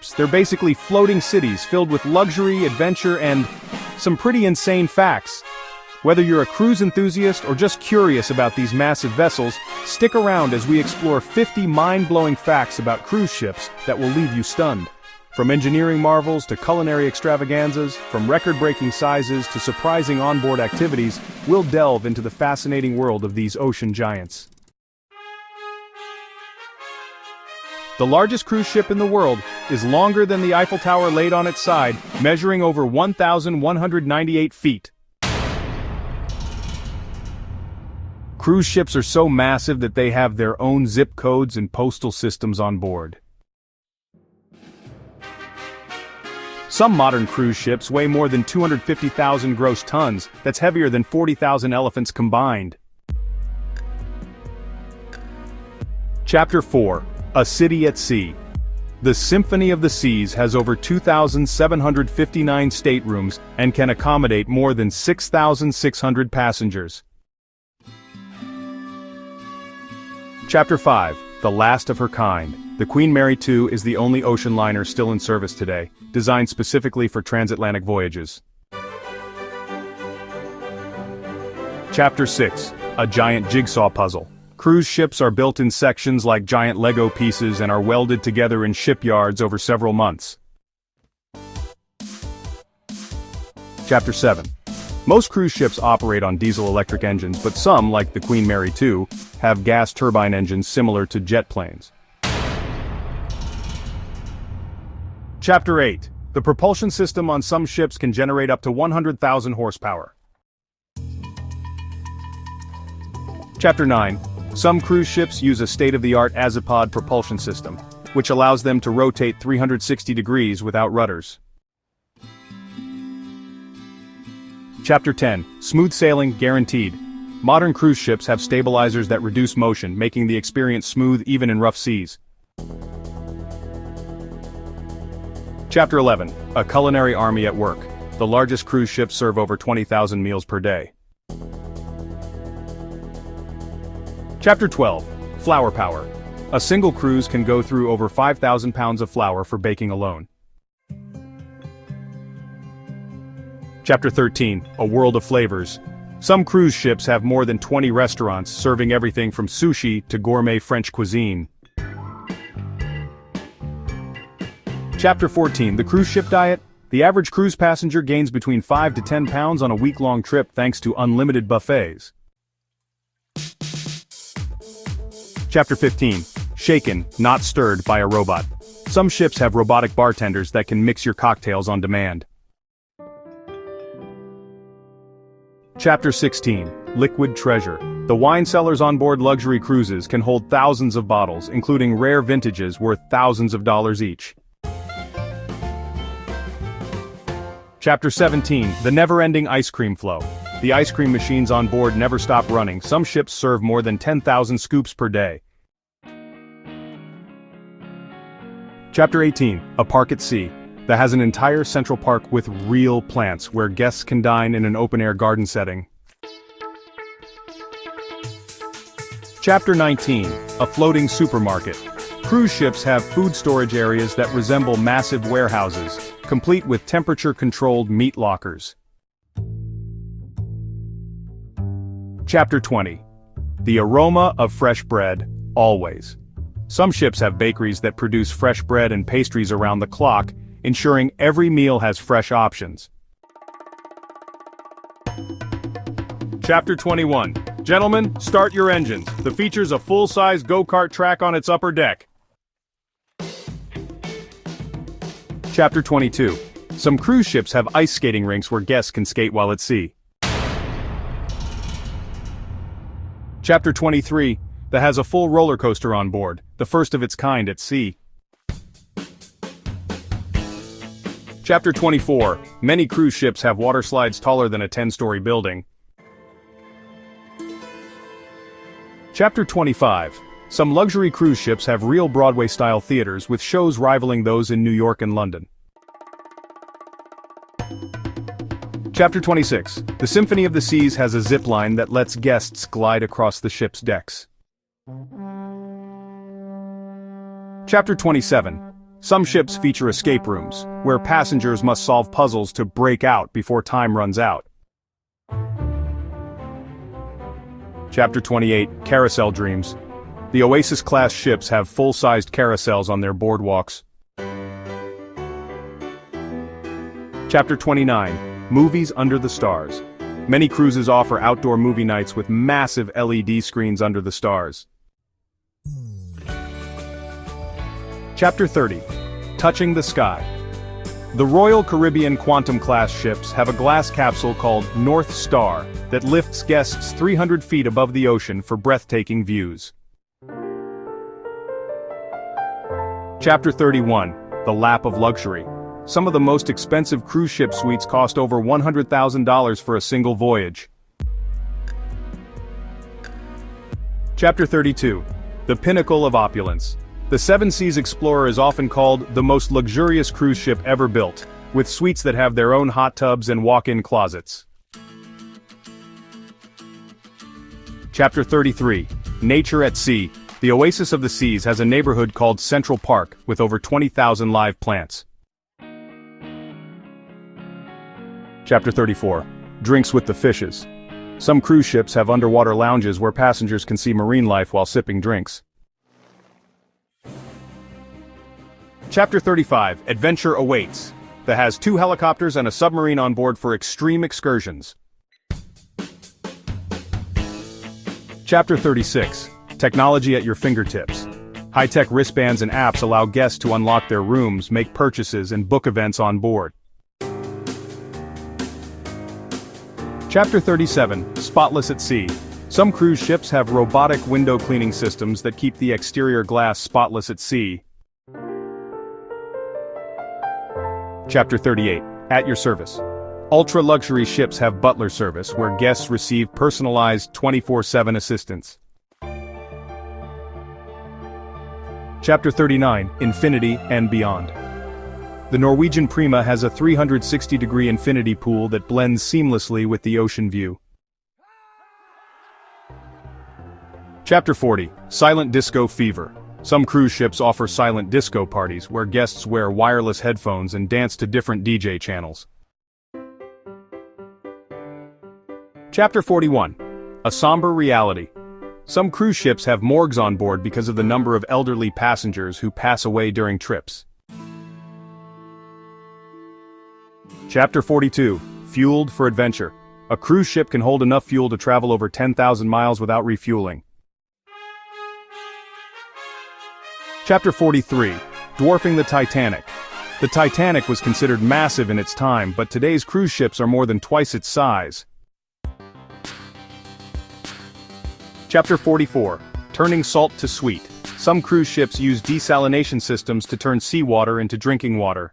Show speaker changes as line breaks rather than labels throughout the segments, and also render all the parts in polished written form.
ships, they're basically floating cities filled with luxury, adventure, and some pretty insane facts. Whether you're a cruise enthusiast or just curious about these massive vessels, stick around as we explore 50 mind-blowing facts about cruise ships that will leave you stunned. From engineering marvels to culinary extravaganzas, from record-breaking sizes to surprising onboard activities, we'll delve into the fascinating world of these ocean giants. The largest cruise ship in the world is longer than the Eiffel Tower laid on its side, measuring over 1,198 feet. Cruise ships are so massive that they have their own zip codes and postal systems on board. Some modern cruise ships weigh more than 250,000 gross tons, that's heavier than 40,000 elephants combined. Chapter 4. A City at Sea. The Symphony of the Seas has over 2,759 staterooms and can accommodate more than 6,600 passengers. Chapter 5. The Last of Her Kind. The Queen Mary II is the only ocean liner still in service today, designed specifically for transatlantic voyages. Chapter 6. A Giant Jigsaw Puzzle. Cruise ships are built in sections like giant Lego pieces and are welded together in shipyards over several months. Chapter 7. Most cruise ships operate on diesel-electric engines, but some, like the Queen Mary II, have gas turbine engines similar to jet planes. Chapter 8. The propulsion system on some ships can generate up to 100,000 horsepower. Chapter 9. Some cruise ships use a state-of-the-art azipod propulsion system, which allows them to rotate 360 degrees without rudders. Chapter 10. Smooth sailing guaranteed. Modern cruise ships have stabilizers that reduce motion, making the experience smooth even in rough seas. Chapter 11. A Culinary Army at Work. The largest cruise ships serve over 20,000 meals per day. Chapter 12. Flour Power. A single cruise can go through over 5,000 pounds of flour for baking alone. Chapter 13. A World of Flavors. Some cruise ships have more than 20 restaurants serving everything from sushi to gourmet French cuisine. Chapter 14. The Cruise Ship Diet. The average cruise passenger gains between 5 to 10 pounds on a week-long trip thanks to unlimited buffets. Chapter 15. Shaken, not stirred by a robot. Some ships have robotic bartenders that can mix your cocktails on demand. Chapter 16. Liquid Treasure. The wine cellars on board luxury cruises can hold thousands of bottles, including rare vintages worth thousands of dollars each. Chapter 17. The Never-Ending Ice Cream Flow. The ice cream machines on board never stop running. Some ships serve more than 10,000 scoops per day. Chapter 18. A Park at Sea. That has an entire central park with real plants where guests can dine in an open-air garden setting. Chapter 19. A Floating Supermarket. Cruise ships have food storage areas that resemble massive warehouses, complete with temperature-controlled meat lockers. Chapter 20. The aroma of fresh bread, always. Some ships have bakeries that produce fresh bread and pastries around the clock, ensuring every meal has fresh options. Chapter 21. Gentlemen, start your engines. The features a full-size go-kart track on its upper deck. Chapter 22. Some cruise ships have ice skating rinks where guests can skate while at sea. Chapter 23. That has a full roller coaster on board, the first of its kind at sea. Chapter 24. Many cruise ships have water slides taller than a 10-story building. Chapter 25. Some luxury cruise ships have real Broadway-style theaters with shows rivaling those in New York and London. Chapter 26. The Symphony of the Seas has a zip line that lets guests glide across the ship's decks. Chapter 27. Some ships feature escape rooms, where passengers must solve puzzles to break out before time runs out. Chapter 28, Carousel Dreams. The Oasis-class ships have full-sized carousels on their boardwalks. Chapter 29, Movies Under the Stars. Many cruises offer outdoor movie nights with massive LED screens under the stars. Chapter 30, Touching the Sky. The Royal Caribbean Quantum-class ships have a glass capsule called North Star that lifts guests 300 feet above the ocean for breathtaking views. Chapter 31, The Lap of Luxury. Some of the most expensive cruise ship suites cost over $100,000 for a single voyage. Chapter 32, The Pinnacle of Opulence. The Seven Seas Explorer is often called the most luxurious cruise ship ever built, with suites that have their own hot tubs and walk-in closets. Chapter 33, Nature at Sea. The Oasis of the Seas has a neighborhood called Central Park, with over 20,000 live plants. Chapter 34, Drinks with the Fishes. Some cruise ships have underwater lounges where passengers can see marine life while sipping drinks. Chapter 35, Adventure Awaits. That has 2 helicopters and a submarine on board for extreme excursions. Chapter 36, Technology at Your Fingertips. High-tech wristbands and apps allow guests to unlock their rooms, make purchases, and book events on board. Chapter 37, Spotless at Sea. Some cruise ships have robotic window cleaning systems that keep the exterior glass spotless at sea. Chapter 38, At Your Service. Ultra-luxury ships have butler service where guests receive personalized 24/7 assistance. Chapter 39, Infinity and Beyond. The Norwegian Prima has a 360-degree infinity pool that blends seamlessly with the ocean view. Chapter 40, Silent Disco Fever. Some cruise ships offer silent disco parties where guests wear wireless headphones and dance to different DJ channels. Chapter 41, A Somber Reality. Some cruise ships have morgues on board because of the number of elderly passengers who pass away during trips. Chapter 42, Fueled for Adventure. A cruise ship can hold enough fuel to travel over 10,000 miles without refueling. Chapter 43, Dwarfing the Titanic. The Titanic was considered massive in its time, but today's cruise ships are more than twice its size. Chapter 44, Turning Salt to Sweet. Some cruise ships use desalination systems to turn seawater into drinking water.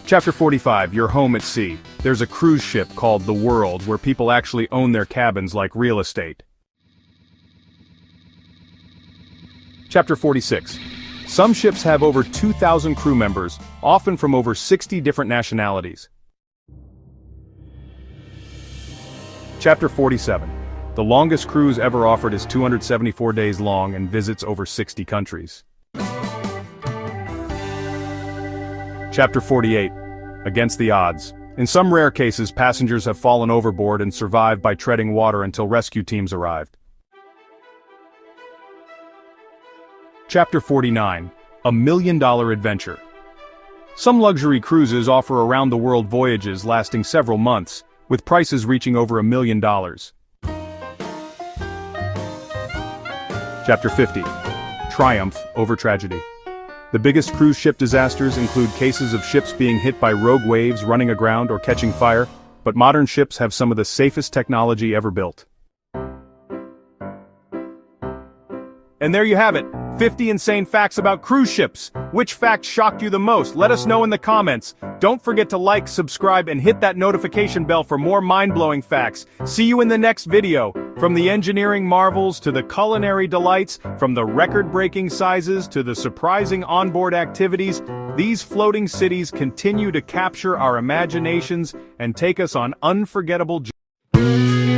Chapter 45, Your Home at Sea. There's a cruise ship called The World where people actually own their cabins like real estate. Chapter 46. Some ships have over 2,000 crew members, often from over 60 different nationalities. Chapter 47. The longest cruise ever offered is 274 days long and visits over 60 countries. Chapter 48. Against the Odds. In some rare cases, passengers have fallen overboard and survived by treading water until rescue teams arrived. Chapter 49. A $1 Million Adventure. Some luxury cruises offer around-the-world voyages lasting several months, with prices reaching over $1 million. Chapter 50. Triumph over Tragedy. The biggest cruise ship disasters include cases of ships being hit by rogue waves running aground or catching fire, but modern ships have some of the safest technology ever built. And there you have it, 50 insane facts about cruise ships. Which fact shocked you the most? Let us know in the comments. Don't forget to like, subscribe, and hit that notification bell for more mind-blowing facts. See you in the next video. From the engineering marvels to the culinary delights, from the record-breaking sizes to the surprising onboard activities, these floating cities continue to capture our imaginations and take us on unforgettable journeys.